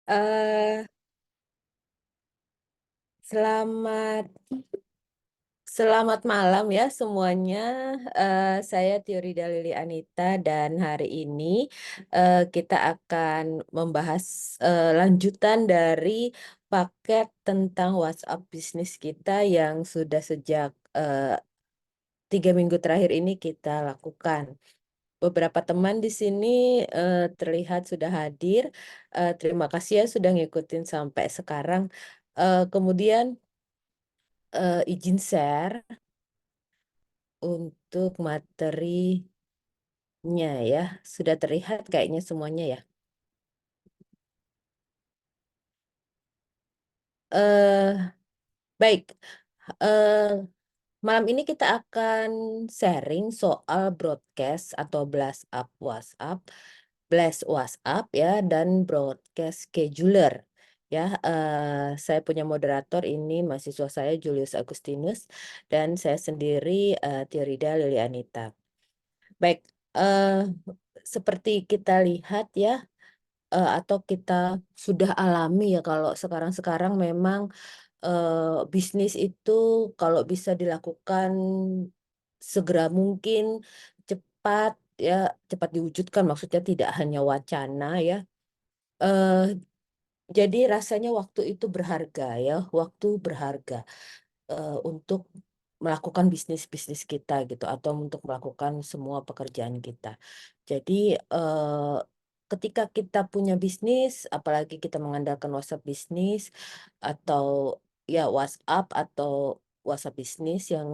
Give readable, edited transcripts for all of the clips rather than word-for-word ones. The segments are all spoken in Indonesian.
Eh, selamat selamat malam ya semuanya. Saya Tiorida Lili Anita dan hari ini kita akan membahas lanjutan dari paket tentang WhatsApp bisnis kita yang sudah sejak 3 minggu terakhir ini kita lakukan. Beberapa teman di sini terlihat sudah hadir. Terima kasih ya sudah ngikutin sampai sekarang. Kemudian izin share untuk materinya ya. Sudah terlihat kayaknya semuanya ya. eh Baik. eh Malam ini kita akan sharing soal broadcast atau blast WhatsApp ya, dan broadcast scheduler. Ya, saya punya moderator ini mahasiswa saya Julius Agustinus dan saya sendiri Tiorida Lili Anita. Baik, eh, seperti kita lihat ya, atau kita sudah alami ya, kalau sekarang-sekarang memang bisnis itu kalau bisa dilakukan segera mungkin, cepat ya, cepat diwujudkan, maksudnya tidak hanya wacana ya. eh jadi rasanya waktu itu berharga ya, waktu berharga untuk melakukan bisnis-bisnis kita gitu, atau untuk melakukan semua pekerjaan kita. Jadi eh, ketika kita punya bisnis, apalagi kita mengandalkan WhatsApp bisnis atau ya WhatsApp atau WhatsApp bisnis yang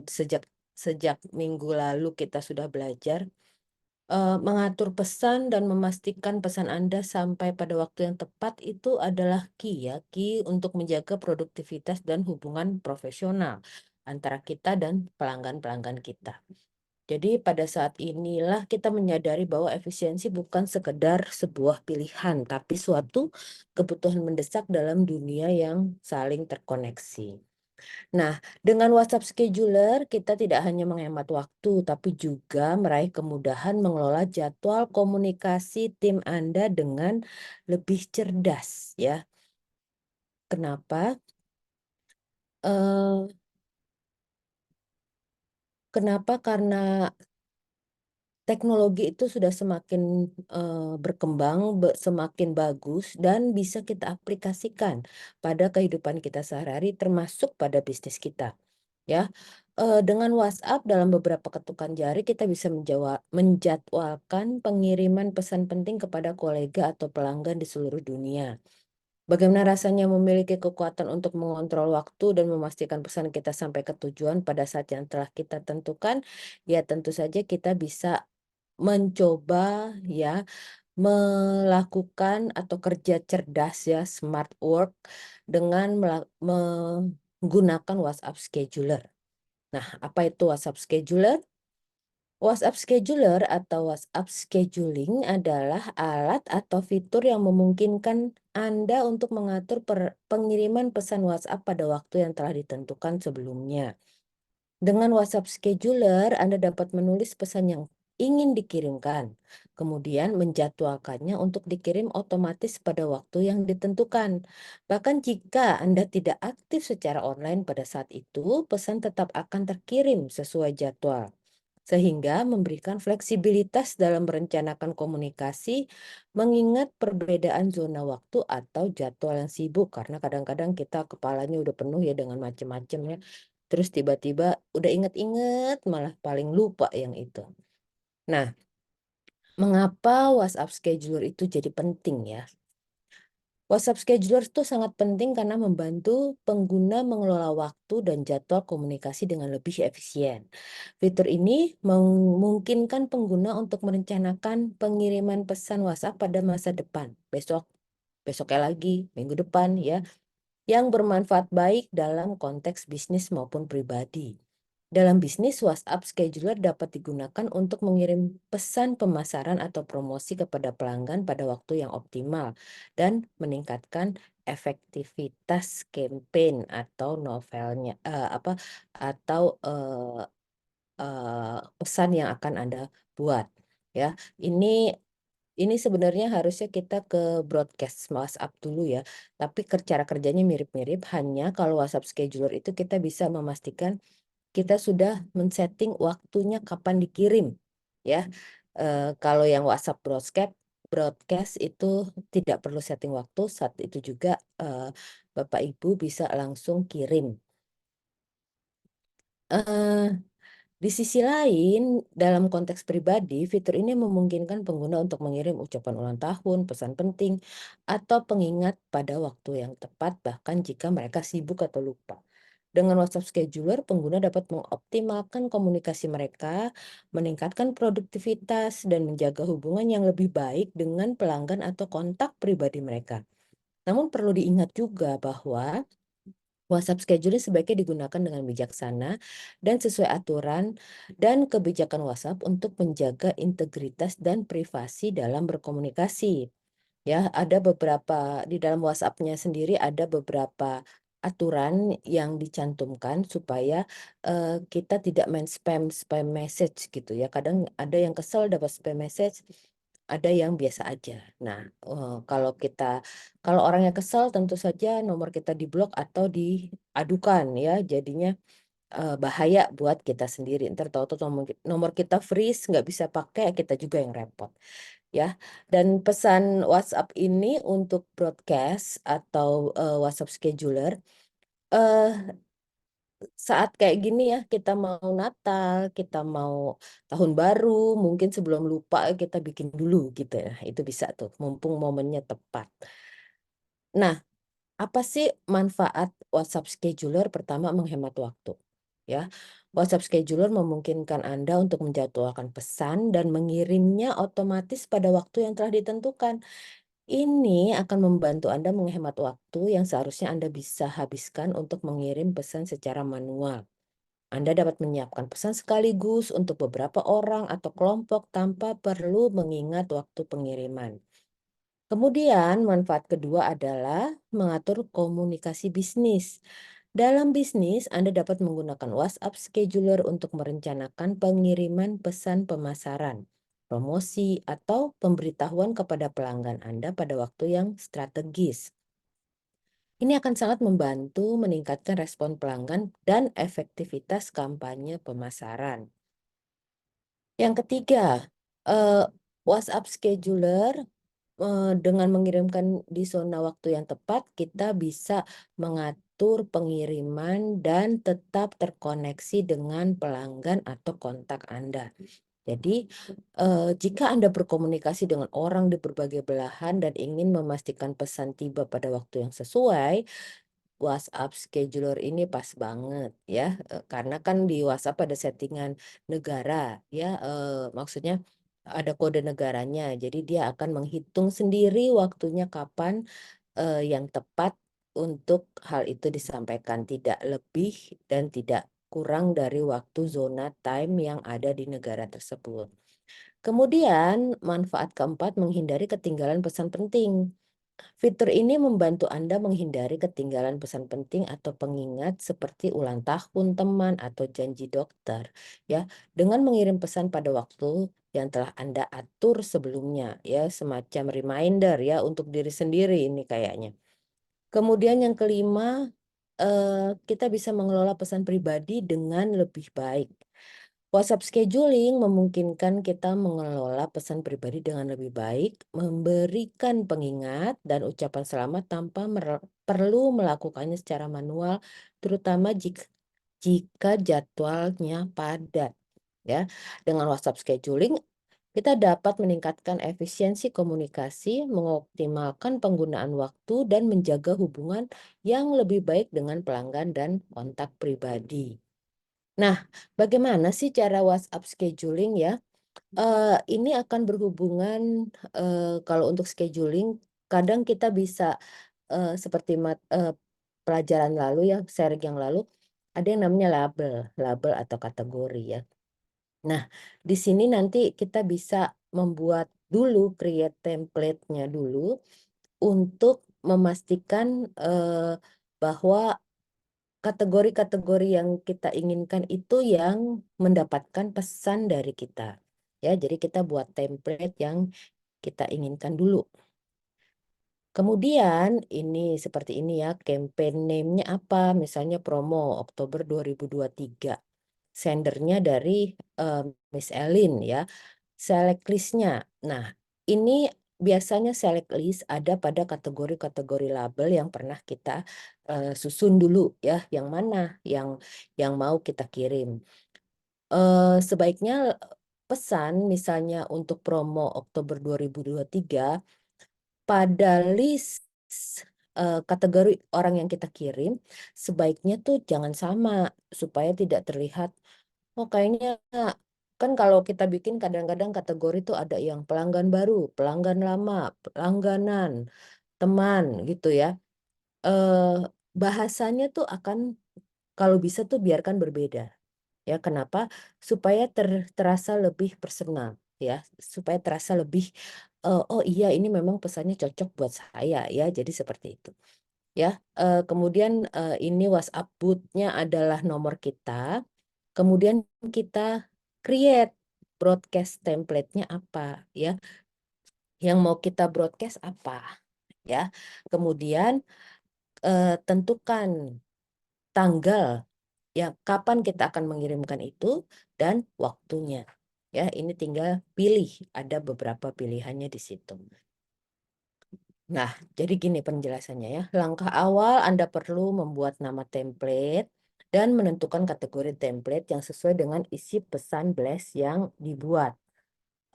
sejak sejak minggu lalu kita sudah belajar mengatur pesan dan memastikan pesan Anda sampai pada waktu yang tepat itu adalah key ya, key untuk menjaga produktivitas dan hubungan profesional antara kita dan pelanggan-pelanggan kita. Jadi pada saat inilah kita menyadari bahwa efisiensi bukan sekedar sebuah pilihan, tapi suatu kebutuhan mendesak dalam dunia yang saling terkoneksi. Nah, dengan WhatsApp Scheduler, kita tidak hanya menghemat waktu, tapi juga meraih kemudahan mengelola jadwal komunikasi tim Anda dengan lebih cerdas, ya. Kenapa? Eh, Kenapa? Karena teknologi itu sudah semakin berkembang, semakin bagus, dan bisa kita aplikasikan pada kehidupan kita sehari-hari, termasuk pada bisnis kita. Ya, dengan WhatsApp dalam beberapa ketukan jari kita bisa menjadwalkan pengiriman pesan penting kepada kolega atau pelanggan di seluruh dunia. Bagaimana rasanya memiliki kekuatan untuk mengontrol waktu dan memastikan pesan kita sampai ke tujuan pada saat yang telah kita tentukan? Ya, tentu saja kita bisa mencoba ya melakukan atau kerja cerdas ya, smart work, dengan menggunakan WhatsApp Scheduler. Nah, apa itu WhatsApp Scheduler? WhatsApp Scheduler atau WhatsApp Scheduling adalah alat atau fitur yang memungkinkan Anda untuk mengatur pengiriman pesan WhatsApp pada waktu yang telah ditentukan sebelumnya. Dengan WhatsApp Scheduler, Anda dapat menulis pesan yang ingin dikirimkan, kemudian menjadwalkannya untuk dikirim otomatis pada waktu yang ditentukan. Bahkan jika Anda tidak aktif secara online pada saat itu, pesan tetap akan terkirim sesuai jadwal, sehingga memberikan fleksibilitas dalam merencanakan komunikasi, mengingat perbedaan zona waktu atau jadwal yang sibuk, karena kadang-kadang kita kepalanya udah penuh ya dengan macam-macam ya. Terus tiba-tiba udah inget-inget malah paling lupa yang itu. Nah, mengapa WhatsApp Scheduler itu jadi penting ya? WhatsApp Scheduler itu sangat penting karena membantu pengguna mengelola waktu dan jadwal komunikasi dengan lebih efisien. Fitur ini memungkinkan pengguna untuk merencanakan pengiriman pesan WhatsApp pada masa depan, besok, besoknya lagi, minggu depan ya, yang bermanfaat baik dalam konteks bisnis maupun pribadi. Dalam bisnis, WhatsApp Scheduler dapat digunakan untuk mengirim pesan pemasaran atau promosi kepada pelanggan pada waktu yang optimal dan meningkatkan efektivitas campaign atau novelnya atau pesan yang akan Anda buat ya. Ini Ini sebenarnya harusnya kita ke broadcast WhatsApp dulu ya, tapi cara kerjanya mirip-mirip, hanya kalau WhatsApp Scheduler itu kita bisa memastikan kita sudah men-setting waktunya kapan dikirim, ya. Kalau yang WhatsApp broadcast broadcast itu tidak perlu setting waktu, saat itu juga, Bapak Ibu bisa langsung kirim. Eee Di sisi lain, dalam konteks pribadi, fitur ini memungkinkan pengguna untuk mengirim ucapan ulang tahun, pesan penting, atau pengingat pada waktu yang tepat, bahkan jika mereka sibuk atau lupa. Dengan WhatsApp Scheduler, pengguna dapat mengoptimalkan komunikasi mereka, meningkatkan produktivitas, dan menjaga hubungan yang lebih baik dengan pelanggan atau kontak pribadi mereka. Namun perlu diingat juga bahwa WhatsApp Scheduling sebaiknya digunakan dengan bijaksana dan sesuai aturan dan kebijakan WhatsApp untuk menjaga integritas dan privasi dalam berkomunikasi. Ya, ada beberapa di dalam WhatsApp-nya sendiri ada beberapa aturan yang dicantumkan supaya kita tidak main spam message gitu ya. Kadang ada yang kesel dapat spam message, ada yang biasa aja. Nah, kalau orangnya kesel tentu saja nomor kita diblok atau diadukan ya, jadinya, bahaya buat kita sendiri. Entar tahu-tahu nomor kita freeze, nggak bisa pakai, kita juga yang repot, ya. Dan pesan WhatsApp ini untuk broadcast atau, WhatsApp scheduler, eee saat kayak gini ya, kita mau Natal, kita mau Tahun Baru, mungkin sebelum lupa kita bikin dulu gitu ya, itu bisa tuh, mumpung momennya tepat. Nah, apa sih manfaat WhatsApp Scheduler? Pertama, menghemat waktu, ya. WhatsApp Scheduler memungkinkan Anda untuk menjadwalkan pesan dan mengirimnya otomatis pada waktu yang telah ditentukan. Ini akan membantu Anda menghemat waktu yang seharusnya Anda bisa habiskan untuk mengirim pesan secara manual. Anda dapat menyiapkan pesan sekaligus untuk beberapa orang atau kelompok tanpa perlu mengingat waktu pengiriman. Kemudian, manfaat kedua adalah mengatur komunikasi bisnis. Dalam bisnis, Anda dapat menggunakan WhatsApp Scheduler untuk merencanakan pengiriman pesan pemasaran, promosi, atau pemberitahuan kepada pelanggan Anda pada waktu yang strategis. Ini akan sangat membantu meningkatkan respon pelanggan dan efektivitas kampanye pemasaran. Yang ketiga, eee, WhatsApp Scheduler, dengan mengirimkan di zona waktu yang tepat, kita bisa mengatur pengiriman dan tetap terkoneksi dengan pelanggan atau kontak Anda. Jadi, jika Anda berkomunikasi dengan orang di berbagai belahan dan ingin memastikan pesan tiba pada waktu yang sesuai, WhatsApp Scheduler ini pas banget ya, karena kan di WhatsApp ada settingan negara ya, maksudnya ada kode negaranya. Jadi dia akan menghitung sendiri waktunya kapan, yang tepat untuk hal itu disampaikan, tidak lebih dan tidak kurang dari waktu zona time yang ada di negara tersebut. Kemudian manfaat keempat, menghindari ketinggalan pesan penting. Fitur ini membantu Anda menghindari ketinggalan pesan penting atau pengingat seperti ulang tahun teman atau janji dokter, ya, dengan mengirim pesan pada waktu yang telah Anda atur sebelumnya, ya, semacam reminder ya untuk diri sendiri ini kayaknya. Kemudian yang kelima, kita bisa mengelola pesan pribadi dengan lebih baik. WhatsApp scheduling memungkinkan kita mengelola pesan pribadi dengan lebih baik, memberikan pengingat dan ucapan selamat tanpa perlu melakukannya secara manual, terutama jika jadwalnya padat. Ya, dengan WhatsApp scheduling kita dapat meningkatkan efisiensi komunikasi, mengoptimalkan penggunaan waktu, dan menjaga hubungan yang lebih baik dengan pelanggan dan kontak pribadi. Nah, bagaimana sih cara WhatsApp scheduling ya? Ini akan berhubungan, kalau untuk scheduling kadang kita bisa, seperti pelajaran lalu ya, sharing yang lalu, ada yang namanya label, label atau kategori ya. Nah, di sini nanti kita bisa membuat dulu, create template-nya dulu untuk memastikan, bahwa kategori-kategori yang kita inginkan itu yang mendapatkan pesan dari kita. Ya, jadi kita buat template yang kita inginkan dulu. Kemudian ini seperti ini ya, campaign name-nya apa? Misalnya promo Oktober 2023. Sendernya dari Miss Elin ya. Select list-nya. Nah, ini biasanya select list ada pada kategori-kategori label yang pernah kita susun dulu ya, yang mana yang mau kita kirim. Sebaiknya pesan misalnya untuk promo Oktober 2023 pada list kategori orang yang kita kirim, sebaiknya tuh jangan sama supaya tidak terlihat, oh kayaknya kan kalau kita bikin kadang-kadang kategori tuh ada yang pelanggan baru, pelanggan lama, pelangganan, teman gitu ya. Bahasanya tuh akan kalau bisa tuh biarkan berbeda. Ya, kenapa? Supaya terasa lebih personal ya, supaya terasa lebih, "Oh iya ini memang pesannya cocok buat saya ya," jadi seperti itu ya. Kemudian, ini WhatsApp booth-nya adalah nomor kita, kemudian kita create broadcast template-nya apa ya, yang mau kita broadcast apa ya. Kemudian, tentukan tanggal ya, kapan kita akan mengirimkan itu dan waktunya. Ya, ini tinggal pilih, ada beberapa pilihannya di situ. Nah, jadi gini penjelasannya ya. Langkah awal Anda perlu membuat nama template dan menentukan kategori template yang sesuai dengan isi pesan blast yang dibuat.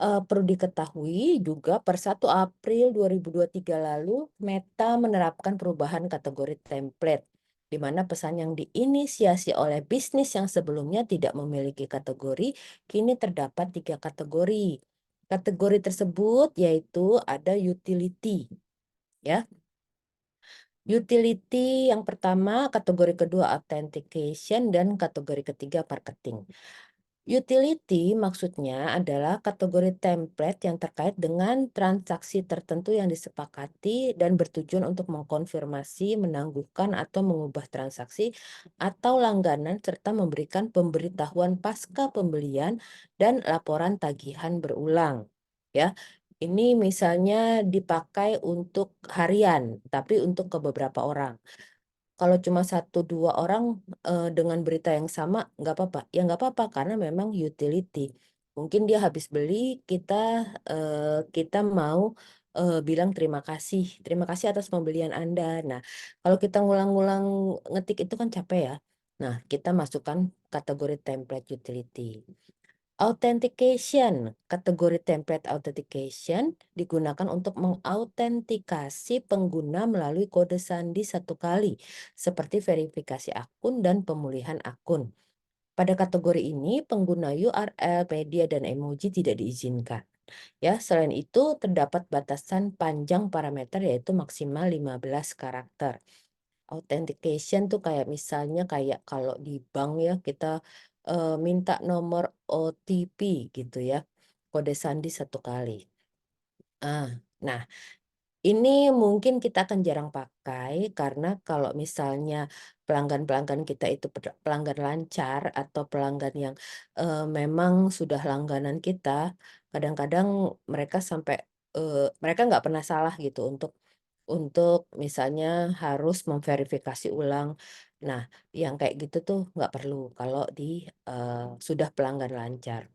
Perlu diketahui juga per 1 April 2023 lalu, Meta menerapkan perubahan kategori template, di mana pesan yang diinisiasi oleh bisnis yang sebelumnya tidak memiliki kategori, kini terdapat 3 kategori. Kategori tersebut yaitu ada utility, ya. Utility yang pertama, kategori kedua authentication, dan kategori ketiga marketing. Utility maksudnya adalah kategori template yang terkait dengan transaksi tertentu yang disepakati dan bertujuan untuk mengkonfirmasi, menangguhkan, atau mengubah transaksi atau langganan serta memberikan pemberitahuan pasca pembelian dan laporan tagihan berulang. Ya, ini misalnya dipakai untuk harian, tapi untuk ke beberapa orang. Kalau cuma 1, 2 orang, dengan berita yang sama nggak apa-apa, ya nggak apa-apa karena memang utility. Mungkin dia habis beli, kita mau, bilang terima kasih atas pembelian Anda." Nah, kalau kita ngulang-ngulang ngetik itu kan capek ya. Nah, kita masukkan kategori template utility. Authentication, kategori template authentication digunakan untuk mengautentikasi pengguna melalui kode sandi 1 kali, seperti verifikasi akun dan pemulihan akun. Pada kategori ini, pengguna URL, media, dan emoji tidak diizinkan. Ya, selain itu terdapat batasan panjang parameter yaitu maksimal 15 karakter. Authentication tuh kayak misalnya kayak kalau di bank ya kita, minta nomor OTP gitu ya, kode sandi 1 kali. Nah, ini mungkin kita akan jarang pakai karena kalau misalnya pelanggan-pelanggan kita itu pelanggan lancar atau pelanggan yang, memang sudah langganan kita, kadang-kadang mereka sampai, mereka nggak pernah salah gitu untuk misalnya harus memverifikasi ulang. Nah, yang kayak gitu tuh nggak perlu kalau sudah pelanggan lancar.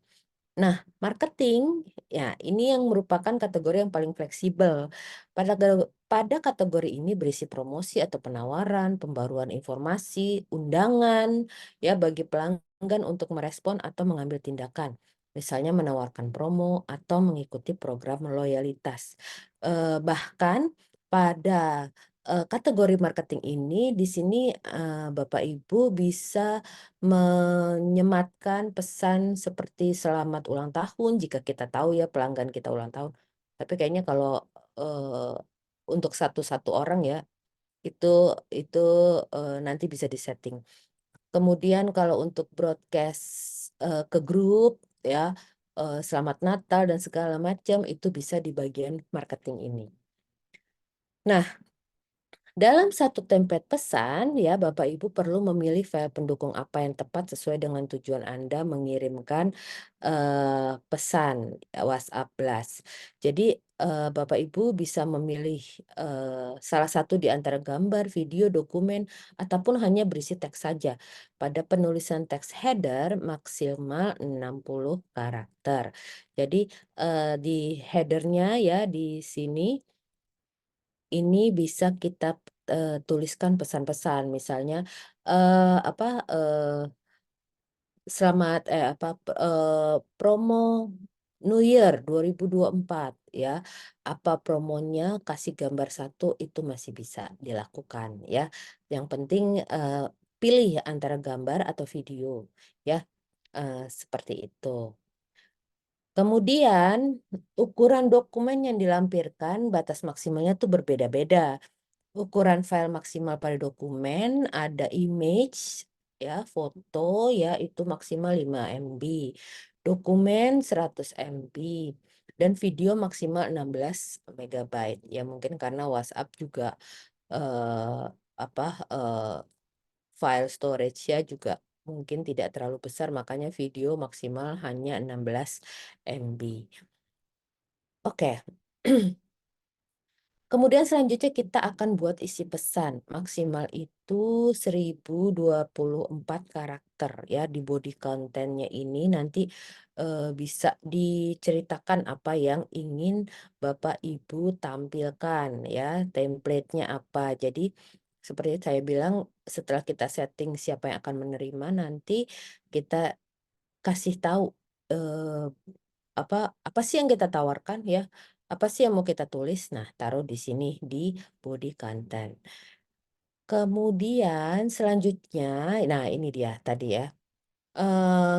Nah, marketing, ya ini yang merupakan kategori yang paling fleksibel. Pada kategori ini berisi promosi atau penawaran, pembaruan informasi, undangan, ya bagi pelanggan untuk merespon atau mengambil tindakan. Misalnya menawarkan promo atau mengikuti program loyalitas. Bahkan pada kategori marketing ini di sini Bapak Ibu bisa menyematkan pesan seperti selamat ulang tahun jika kita tahu ya pelanggan kita ulang tahun. Tapi kayaknya kalau, eee, untuk satu-satu orang ya, itu, nanti bisa disetting. Kemudian kalau untuk broadcast, ke grup ya, selamat Natal dan segala macam itu bisa di bagian marketing ini. Nah, Dalam satu template pesan, ya, Bapak Ibu perlu memilih file pendukung apa yang tepat sesuai dengan tujuan Anda mengirimkan pesan WhatsApp Blast. Jadi, Bapak Ibu bisa memilih salah satu di antara gambar, video, dokumen, ataupun hanya berisi teks saja. Pada penulisan teks header maksimal 60 karakter. Jadi, di headernya ya di sini ini bisa kita, tuliskan pesan-pesan misalnya, apa, selamat promo New Year 2024 ya, apa promonya, kasih gambar satu itu masih bisa dilakukan ya. Yang penting, pilih antara gambar atau video ya, seperti itu. Kemudian ukuran dokumen yang dilampirkan batas maksimalnya tuh berbeda-beda. Ukuran file maksimal pada dokumen ada image ya, foto ya itu maksimal 5 MB, dokumen 100 MB, dan video maksimal 16 megabyte. Ya mungkin karena WhatsApp juga eh, apa file storage-nya juga mungkin tidak terlalu besar makanya video maksimal hanya 16 MB. Oke. Kemudian selanjutnya kita akan buat isi pesan, maksimal itu 1024 karakter ya, di body content-nya ini nanti, bisa diceritakan apa yang ingin Bapak Ibu tampilkan ya, template-nya apa. Jadi seperti saya bilang setelah kita setting siapa yang akan menerima, nanti kita kasih tahu, eee, apa sih yang kita tawarkan ya, apa sih yang mau kita tulis, nah taruh di sini di body content. Kemudian selanjutnya, nah ini dia tadi ya,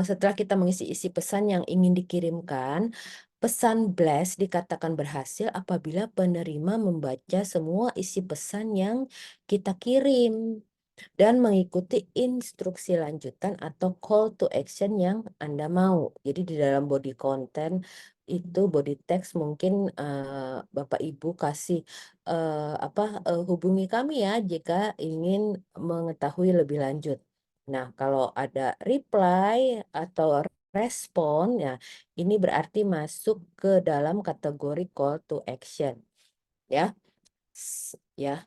setelah kita mengisi isi pesan yang ingin dikirimkan, pesan blast dikatakan berhasil apabila penerima membaca semua isi pesan yang kita kirim dan mengikuti instruksi lanjutan atau call to action yang Anda mau. Jadi di dalam body content itu body text mungkin Bapak Ibu kasih hubungi kami ya jika ingin mengetahui lebih lanjut. Nah, kalau ada reply atau respon ya ini berarti masuk ke dalam kategori call to action ya. Ya,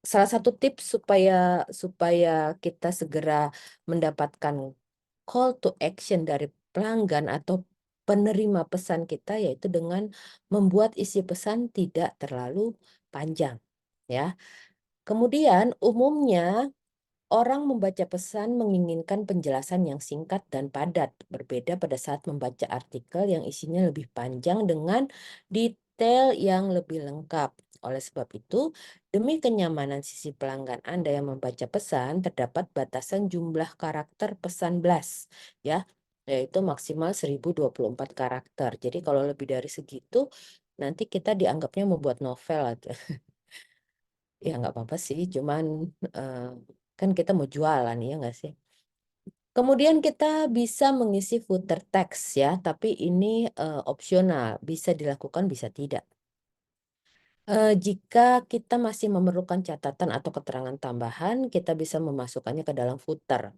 salah satu tips supaya supaya kita segera mendapatkan call to action dari pelanggan atau penerima pesan kita yaitu dengan membuat isi pesan tidak terlalu panjang ya. Kemudian umumnya orang membaca pesan menginginkan penjelasan yang singkat dan padat, berbeda pada saat membaca artikel yang isinya lebih panjang dengan detail yang lebih lengkap. Oleh sebab itu, demi kenyamanan sisi pelanggan Anda yang membaca pesan, terdapat batasan jumlah karakter pesan blast, ya, yaitu maksimal 1024 karakter. Jadi kalau lebih dari segitu, nanti kita dianggapnya membuat novel aja. Ya nggak apa-apa sih, cuman eh, kan kita mau jualan ya nggak sih? Kemudian kita bisa mengisi footer teks ya, tapi ini opsional, bisa dilakukan bisa tidak. Jika kita masih memerlukan catatan atau keterangan tambahan, kita bisa memasukkannya ke dalam footer.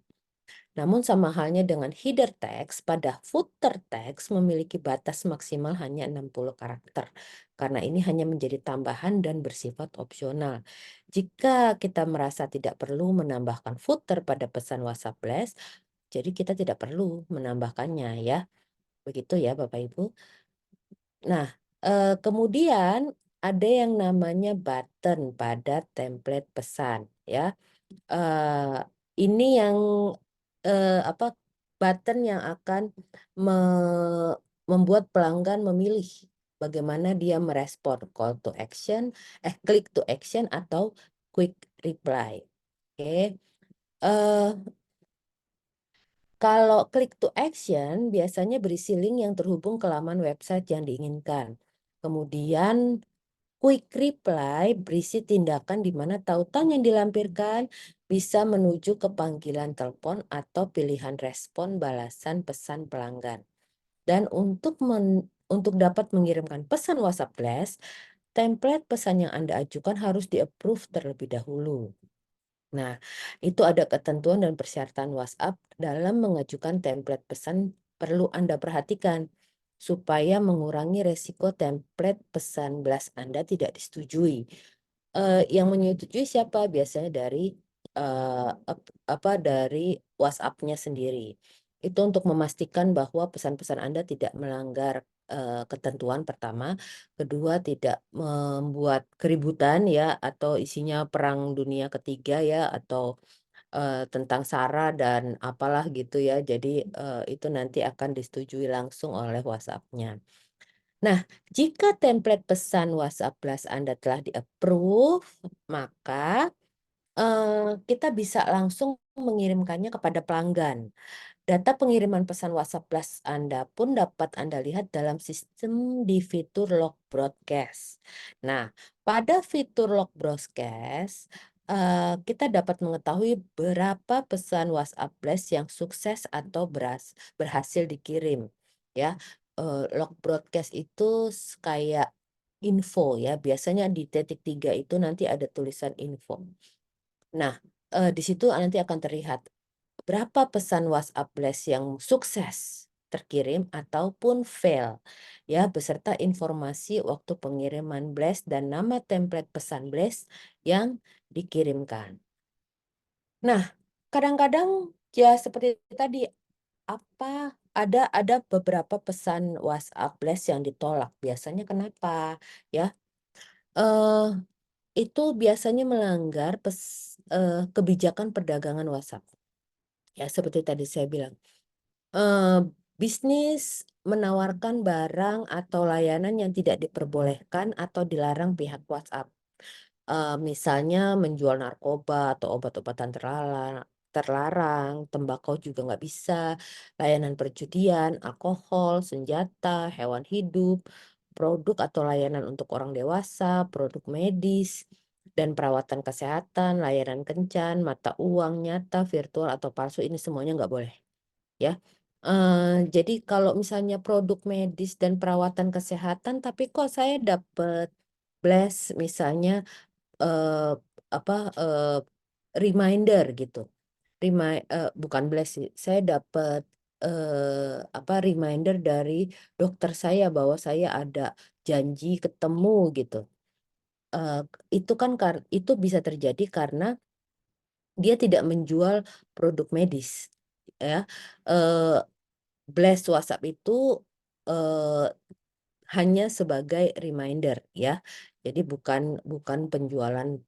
Namun sama halnya dengan header teks, pada footer teks memiliki batas maksimal hanya 60 karakter. Karena ini hanya menjadi tambahan dan bersifat opsional. Jika kita merasa tidak perlu menambahkan footer pada pesan WhatsApp Blast, jadi kita tidak perlu menambahkannya ya. Begitu ya Bapak Ibu. Nah, kemudian ada yang namanya button pada template pesan ya. Eee, ini yang, apa, button yang akan me membuat pelanggan memilih bagaimana dia merespon call to action click to action atau quick reply, oke. Eee, kalau click to action biasanya berisi link yang terhubung ke laman website yang diinginkan. Kemudian quick reply berisi tindakan di mana tautan yang dilampirkan bisa menuju ke panggilan telepon atau pilihan respon balasan pesan pelanggan. Dan untuk dapat mengirimkan pesan WhatsApp Blast, template pesan yang Anda ajukan harus di-approve terlebih dahulu. Nah, itu ada ketentuan dan persyaratan WhatsApp dalam mengajukan template pesan perlu Anda perhatikan supaya mengurangi resiko template pesan blast Anda tidak disetujui. Yang menyetujui siapa? Biasanya dari dari WhatsApp-nya sendiri. Itu untuk memastikan bahwa pesan-pesan Anda tidak melanggar ketentuan pertama, kedua tidak membuat keributan ya atau isinya perang dunia ketiga ya atau tentang SARA dan apalah gitu ya. Jadi itu nanti akan disetujui langsung oleh WhatsApp-nya. Nah, jika template pesan WhatsApp Blast Anda telah di-approve, maka kita bisa langsung mengirimkannya kepada pelanggan. Data pengiriman pesan WhatsApp Plus Anda pun dapat Anda lihat dalam sistem di fitur log broadcast. Nah, pada fitur log broadcast, kita dapat mengetahui berapa pesan WhatsApp Blast yang sukses atau berhasil dikirim, ya. Log broadcast itu kayak info ya, biasanya di titik 3 itu nanti ada tulisan info. Nah, di situ nanti akan terlihat berapa pesan WhatsApp Blast yang sukses terkirim ataupun fail, ya, beserta informasi waktu pengiriman blast dan nama template pesan blast yang dikirimkan. Nah, kadang-kadang ya seperti tadi, ada beberapa pesan WhatsApp blast yang ditolak, biasanya kenapa? Ya, eee, itu biasanya melanggar kebijakan perdagangan WhatsApp. Ya seperti tadi saya bilang. Bisnis menawarkan barang atau layanan yang tidak diperbolehkan atau dilarang pihak WhatsApp. Misalnya menjual narkoba atau obat-obatan terlarang, tembakau juga nggak bisa, layanan perjudian, alkohol, senjata, hewan hidup, produk atau layanan untuk orang dewasa, produk medis, dan perawatan kesehatan, layanan kencan, mata uang nyata, virtual atau palsu, ini semuanya nggak boleh. Ya, jadi kalau misalnya produk medis dan perawatan kesehatan, tapi kok saya dapet misalnya, eee, apa, reminder gitu, bukan sih, saya dapet, reminder dari dokter saya bahwa saya ada janji ketemu gitu, eee, itu kan itu bisa terjadi karena dia tidak menjual produk medis, ya, eee WhatsApp itu, eee, hanya sebagai reminder ya. Jadi bukan bukan penjualan,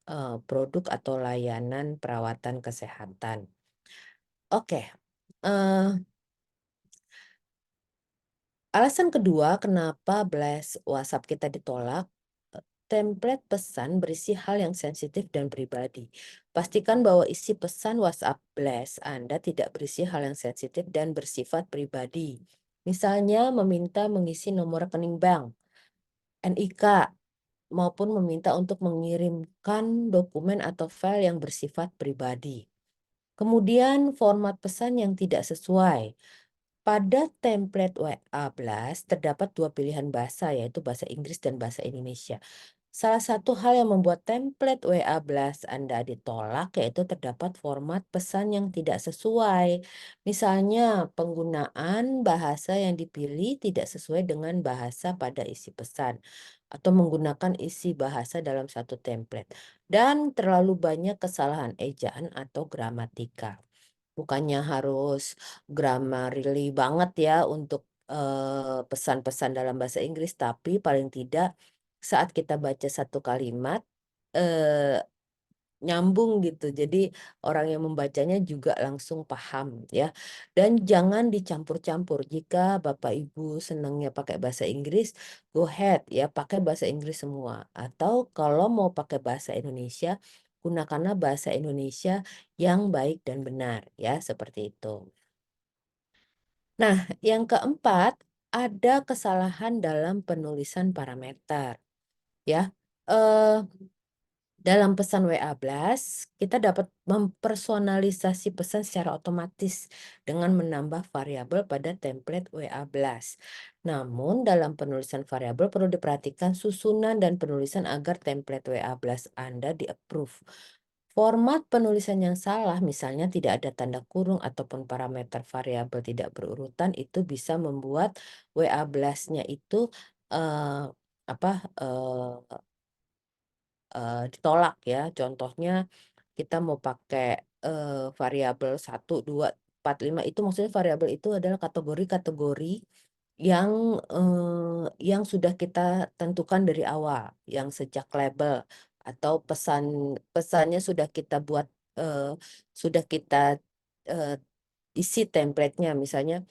produk atau layanan perawatan kesehatan. Oke, eee, alasan kedua kenapa WhatsApp kita ditolak, template pesan berisi hal yang sensitif dan pribadi. Pastikan bahwa isi pesan WhatsApp Blast Anda tidak berisi hal yang sensitif dan bersifat pribadi. Misalnya meminta mengisi nomor rekening bank, NIK, maupun meminta untuk mengirimkan dokumen atau file yang bersifat pribadi. Kemudian format pesan yang tidak sesuai. Pada template WA Blast terdapat dua pilihan bahasa, yaitu bahasa Inggris dan bahasa Indonesia. Salah satu hal yang membuat template WA Blast Anda ditolak yaitu terdapat format pesan yang tidak sesuai. Misalnya, penggunaan bahasa yang dipilih tidak sesuai dengan bahasa pada isi pesan atau menggunakan isi bahasa dalam satu template dan terlalu banyak kesalahan ejaan atau gramatika. Bukannya harus grammarly banget ya untuk, pesan-pesan dalam bahasa Inggris, tapi paling tidak saat kita baca satu kalimat, eee, nyambung gitu. Jadi orang yang membacanya juga langsung paham ya. Dan jangan dicampur-campur. Jika Bapak Ibu senangnya pakai bahasa Inggris, go ahead ya, pakai bahasa Inggris semua. Atau kalau mau pakai bahasa Indonesia, gunakanlah bahasa Indonesia yang baik dan benar ya, seperti itu. Nah, yang keempat, ada kesalahan dalam penulisan parameter ya. Dalam pesan WA Blast, kita dapat mempersonalisasi pesan secara otomatis dengan menambah variabel pada template WA Blast. Namun, dalam penulisan variabel perlu diperhatikan susunan dan penulisan agar template WA Blast Anda di-approve. Format penulisan yang salah, misalnya tidak ada tanda kurung ataupun parameter variabel tidak berurutan, itu bisa membuat WA Blast-nya itu eh, apa eh, ditolak ya. Contohnya kita mau pakai, variabel 1, 2, 4, 5 itu maksudnya variabel itu adalah kategori-kategori yang, yang sudah kita tentukan dari awal, yang sejak label atau pesannya sudah kita buat, sudah kita, eee, isi template-nya. Misalnya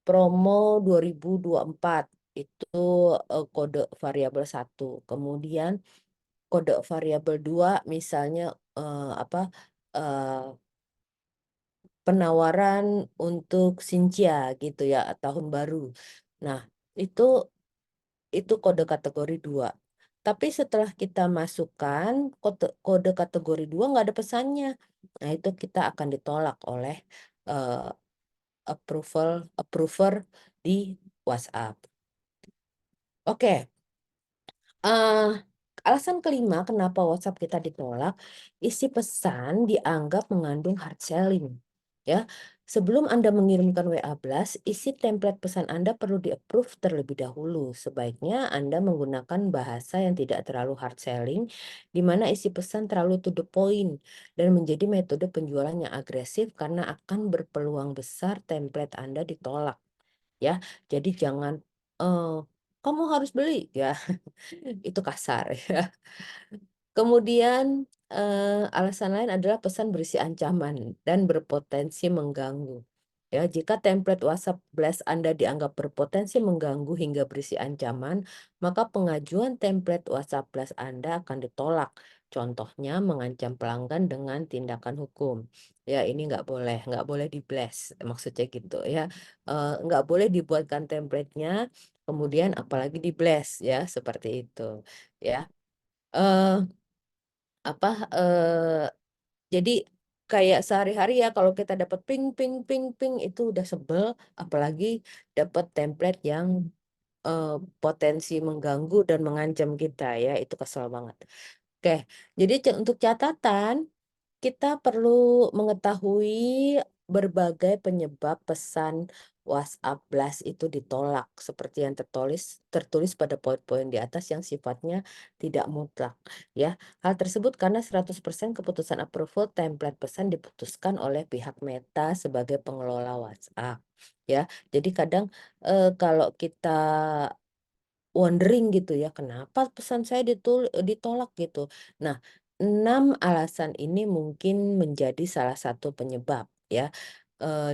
promo 2024 itu, kode variabel 1, kemudian kode variabel 2 misalnya, eee, penawaran untuk Xinjia gitu ya, tahun baru. Nah, itu kode kategori 2. Tapi setelah kita masukkan kode kode kategori 2 nggak ada pesannya. Nah, itu kita akan ditolak oleh, eee, approver di WhatsApp. Oke. Eee, Alasan kelima kenapa WhatsApp kita ditolak, isi pesan dianggap mengandung hard selling, ya. Sebelum Anda mengirimkan WA Blast, isi template pesan Anda perlu di-approve terlebih dahulu. Sebaiknya Anda menggunakan bahasa yang tidak terlalu hard selling, di mana isi pesan terlalu to the point dan menjadi metode penjualan yang agresif karena akan berpeluang besar template Anda ditolak, ya. Jadi jangan, eee, "Kamu harus beli," ya. Itu kasar ya. Kemudian, alasan lain adalah pesan berisi ancaman dan berpotensi mengganggu. Ya, jika template WhatsApp Blast Anda dianggap berpotensi mengganggu hingga berisi ancaman, maka pengajuan template WhatsApp Blast Anda akan ditolak. Contohnya mengancam pelanggan dengan tindakan hukum. Ya, ini nggak boleh di-blast, maksudnya gitu ya. Nggak boleh dibuatkan template-nya, kemudian apalagi di-blast ya, seperti itu, ya. Eee, apa, jadi kayak sehari-hari ya kalau kita dapat ping ping ping ping itu udah sebel, apalagi dapat template yang, potensi mengganggu dan mengancam kita ya, itu kesel banget. Oke, jadi untuk catatan kita perlu mengetahui berbagai penyebab pesan WhatsApp Blast itu ditolak, seperti yang tertulis pada poin-poin di atas yang sifatnya tidak mutlak, ya. Hal tersebut karena 100% keputusan approval template pesan diputuskan oleh pihak Meta sebagai pengelola WhatsApp, ya. Jadi kadang, kalau kita wondering gitu ya, kenapa pesan saya ditolak gitu. Nah, 6 alasan ini mungkin menjadi salah satu penyebab ya.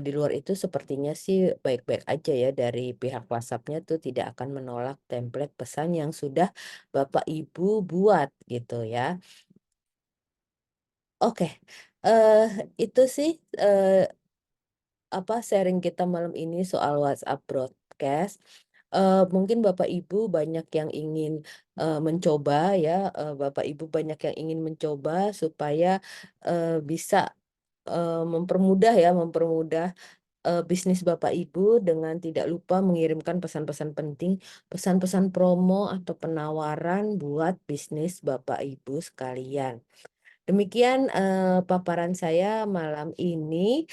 Di luar itu sepertinya sih baik-baik aja ya dari pihak WhatsApp-nya tuh tidak akan menolak template pesan yang sudah Bapak Ibu buat gitu ya. Oke, eee, itu sih, sharing kita malam ini soal WhatsApp broadcast. Mungkin Bapak Ibu banyak yang ingin, mencoba ya, Bapak Ibu banyak yang ingin mencoba supaya, bisa, mempermudah, bisnis Bapak Ibu dengan tidak lupa mengirimkan pesan-pesan penting, pesan-pesan promo atau penawaran buat bisnis Bapak Ibu sekalian. Demikian, paparan saya malam ini,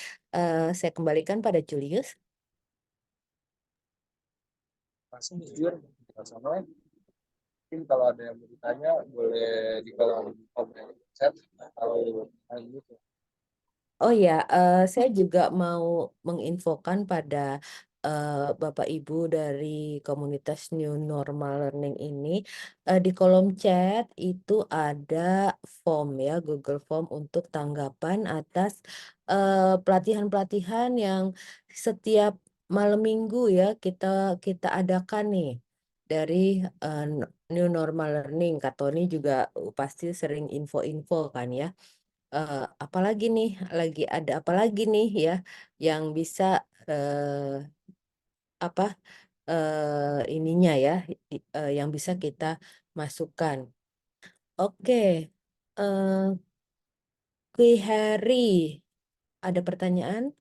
saya kembalikan pada Julius. Langsung jujur sama mungkin kalau ada yang mau ditanya boleh di kolom komen chat atau gitu. Oh ya, saya juga mau menginfokan pada, Bapak Ibu dari komunitas New Normal Learning ini, di kolom chat itu ada form ya, Google Form untuk tanggapan atas, pelatihan-pelatihan yang setiap malam Minggu ya kita kita adakan nih dari, New Normal Learning. Kak Tony juga, pasti sering info-info kan ya. Apalagi nih, lagi ada apa lagi nih ya, yang bisa, apa, ininya ya, yang bisa kita masukkan. Oke, Eh, Kui Heri, ada pertanyaan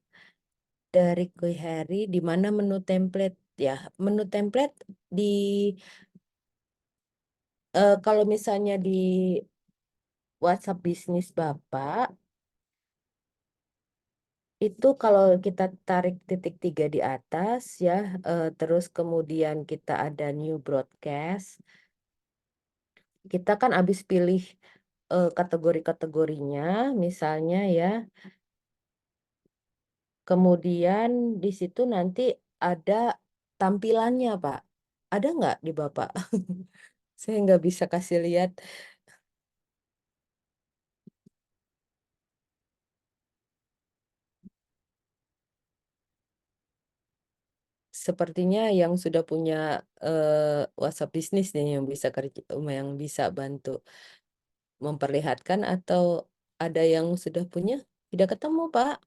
dari Kui Heri, di mana menu template ya? Menu template di kalau misalnya di WhatsApp bisnis Bapak itu kalau kita tarik titik 3 di atas ya, terus kemudian kita ada new broadcast, kita kan habis pilih kategori-kategorinya, misalnya ya, kemudian di situ nanti ada tampilannya, Pak. Ada nggak di Bapak? Saya nggak bisa kasih lihat. Sepertinya yang sudah punya WhatsApp bisnis nih yang bisa kerja, yang bisa bantu memperlihatkan, atau ada yang sudah punya? Tidak ketemu, Pak.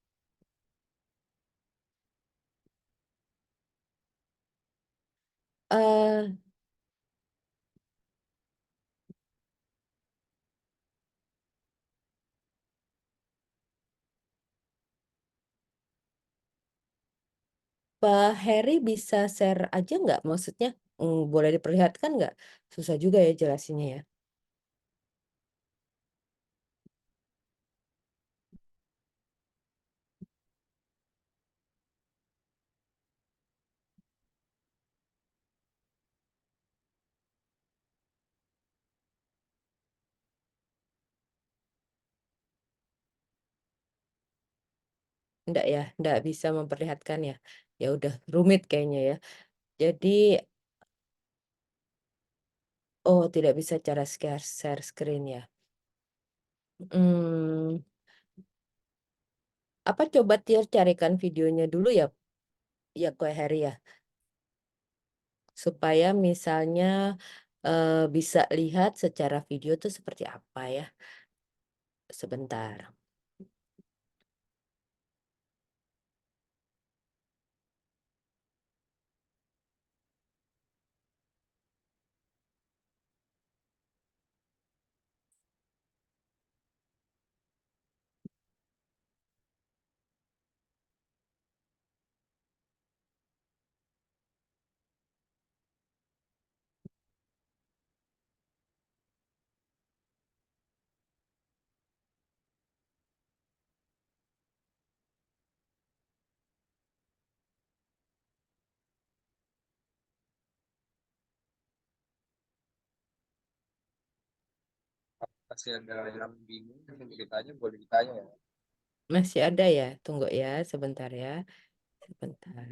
eh Pak Heri bisa share aja nggak? Maksudnya boleh diperlihatkan nggak? Susah juga ya jelasinnya ya. Enggak bisa memperlihatkan ya. Ya udah rumit kayaknya ya. Jadi, oh tidak bisa cara share screen ya. Hmm, apa coba Tier carikan videonya dulu ya, ya Kue Heri ya, supaya misalnya bisa lihat secara video tuh seperti apa ya. Sebentar, Masih ada yang bingung yang ditanya boleh ditanya ya. masih ada ya. Tunggu ya, sebentar ya, sebentar.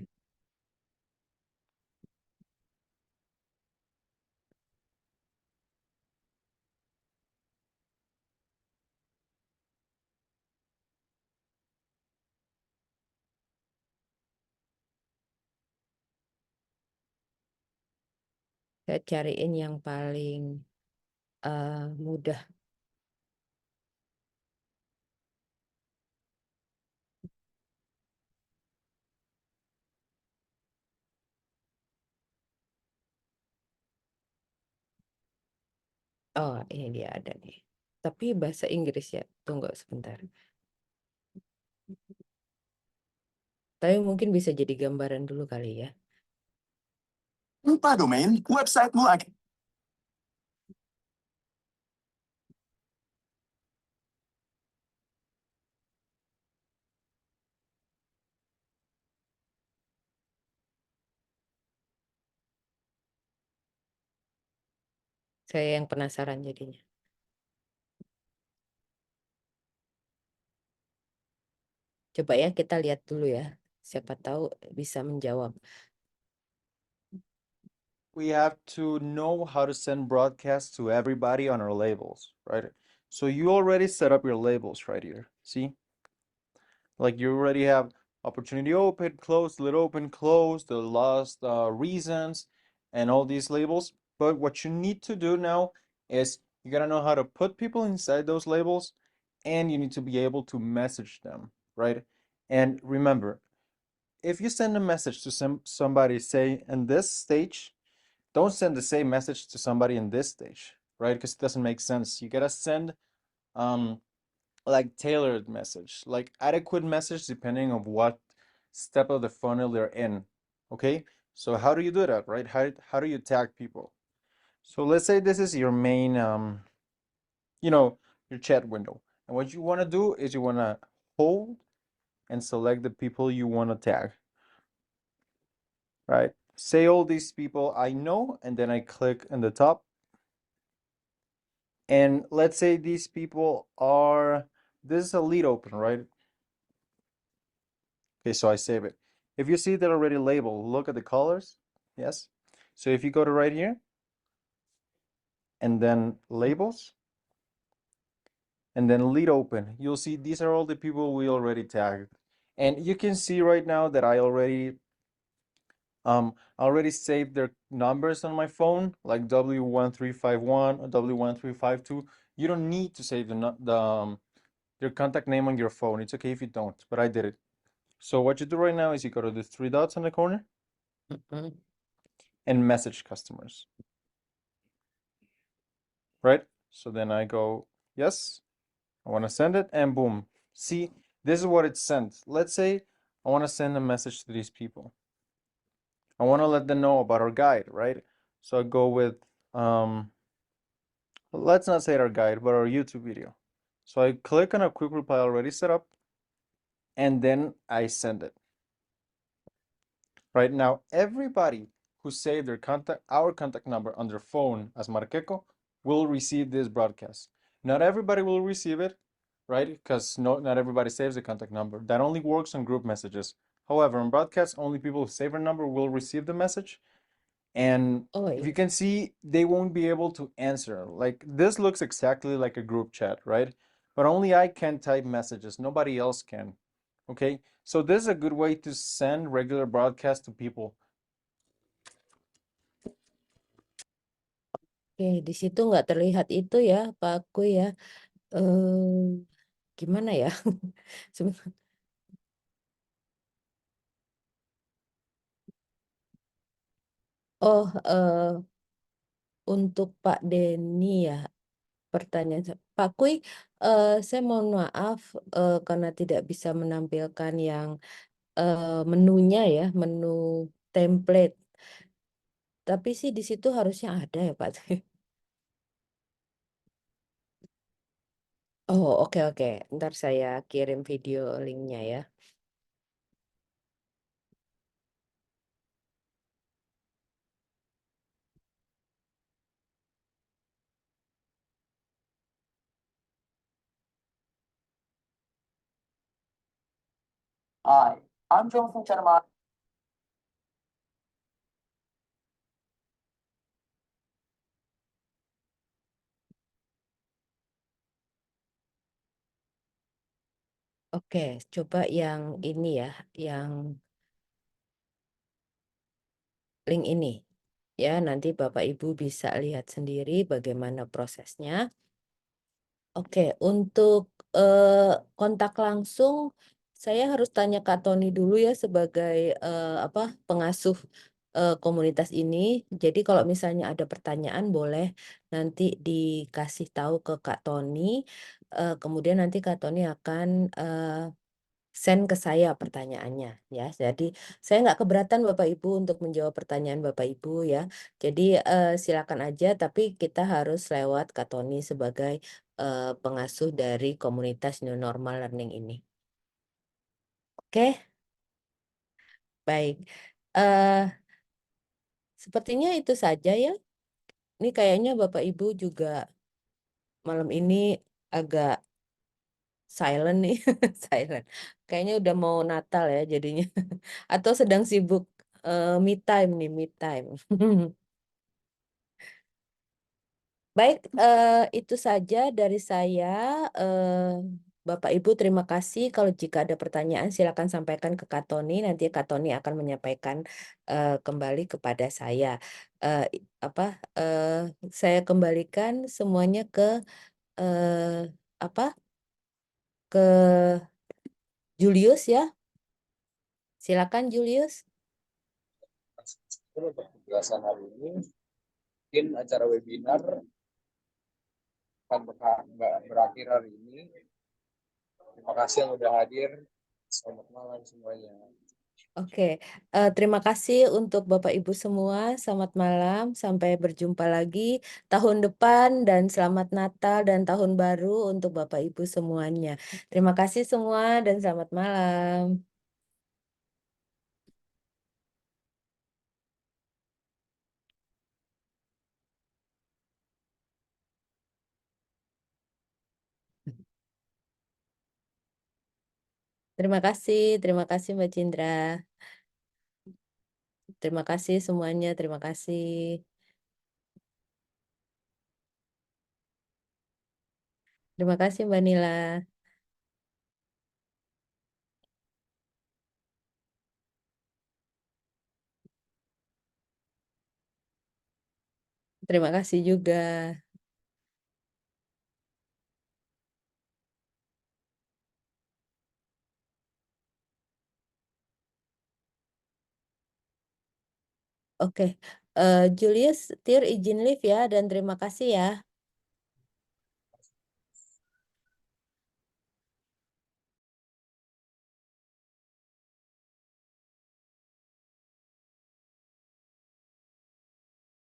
Saya cariin yang paling mudah. Oh, ini dia ada nih. Tapi bahasa Inggris ya. Tunggu sebentar. Tapi mungkin bisa jadi gambaran dulu kali ya. Lupa domain, websitemu akan... Saya yang penasaran jadinya. Coba ya kita lihat dulu ya. Siapa tahu bisa menjawab. We have to know how to send broadcasts to everybody on our labels, right? So you already set up your labels right here. See? Like you already have opportunity open, closed, lit open, closed, the lost reasons, and all these labels. But what you need to do now is you gotta know how to put people inside those labels, and you need to be able to message them, right? And remember, if you send a message to somebody, say in this stage, don't send the same message to somebody in this stage, right? Because it doesn't make sense. You gotta send like tailored message, like adequate message depending on what step of the funnel they're in. Okay, so how do you do that, right? How do you tag people? So let's say this is your main you know, your chat window, and what you want to do is you want to hold and select the people you want to tag, right? Say all these people I know, and then I click in the top, and let's say these people are, this is a lead open, right? Okay, so I save it. If you see that already labeled, look at the colors. Yes. So if you go to right here and then labels and then lead open, you'll see these are all the people we already tagged. And you can see right now that I already saved their numbers on my phone, like W1351 or W1352. You don't need to save their contact name on your phone. It's okay if you don't, but I did it. So what you do right now is you go to the three dots in the corner Mm-mm. and message customers, right? So then I go, yes, I want to send it, and boom. See, this is what it sent. Let's say I want to send a message to these people. I want to let them know about our guide, right? So I go with, let's not say our guide, but our YouTube video. So I click on a quick reply already set up, and then I send it. Right now, everybody who saved our contact number on their phone as Marqueco will receive this broadcast. Not everybody will receive it, right? Because not everybody saves the contact number. That only works on group messages. However, on broadcast, only people who save a number will receive the message. And Oh if you iya. can see, they won't be able to answer. Like this looks exactly like a group chat, right? But only I can type messages. Nobody else can. Okay, so this is a good way to send regular broadcasts to people. Oke, di situ nggak terlihat itu ya, Pak Aku ya. Gimana ya? Sebentar. Oh, untuk Pak Denny ya, pertanyaan Pak Kui, saya mohon maaf karena tidak bisa menampilkan yang menunya ya, menu template. Tapi sih di situ harusnya ada ya Pak. Oh, oke oke. Ntar saya kirim video linknya ya. Hi, I'm Jonathan Chatterman. Oke, coba yang ini ya, yang link ini. Ya, nanti Bapak Ibu bisa lihat sendiri bagaimana prosesnya. Oke, untuk kontak langsung saya harus tanya Kak Tony dulu ya sebagai apa pengasuh komunitas ini. Jadi kalau misalnya ada pertanyaan boleh nanti dikasih tahu ke Kak Tony. Kemudian nanti Kak Tony akan send ke saya pertanyaannya ya. Jadi saya nggak keberatan Bapak Ibu untuk menjawab pertanyaan Bapak Ibu ya. Jadi silakan aja, tapi kita harus lewat Kak Tony sebagai pengasuh dari komunitas New Normal Learning ini. Oke, baik. Eh sepertinya itu saja ya. Ini kayaknya Bapak Ibu juga malam ini agak silent nih, silent. Kayaknya udah mau Natal ya jadinya. Atau sedang sibuk me time nih, me time. Baik, itu saja dari saya. Bapak Ibu, terima kasih. Kalau jika ada pertanyaan, silakan sampaikan ke Kak Tony. Nanti Kak Tony akan menyampaikan kembali kepada saya. Eh, apa? Saya kembalikan semuanya ke apa? Ke Julius ya. Silakan Julius. Untuk penjelasan hari ini, mungkin acara webinar akan berakhir hari ini. Terima kasih yang udah hadir. Selamat malam semuanya. Oke, terima kasih untuk Bapak Ibu semua. Selamat malam, sampai berjumpa lagi tahun depan dan selamat Natal dan Tahun Baru untuk Bapak Ibu semuanya. Terima kasih semua dan selamat malam. Terima kasih Mbak Cindra. Terima kasih semuanya, terima kasih. Terima kasih Mbak Nila. Terima kasih juga. Oke, Julius, Tir izin live ya dan terima kasih ya.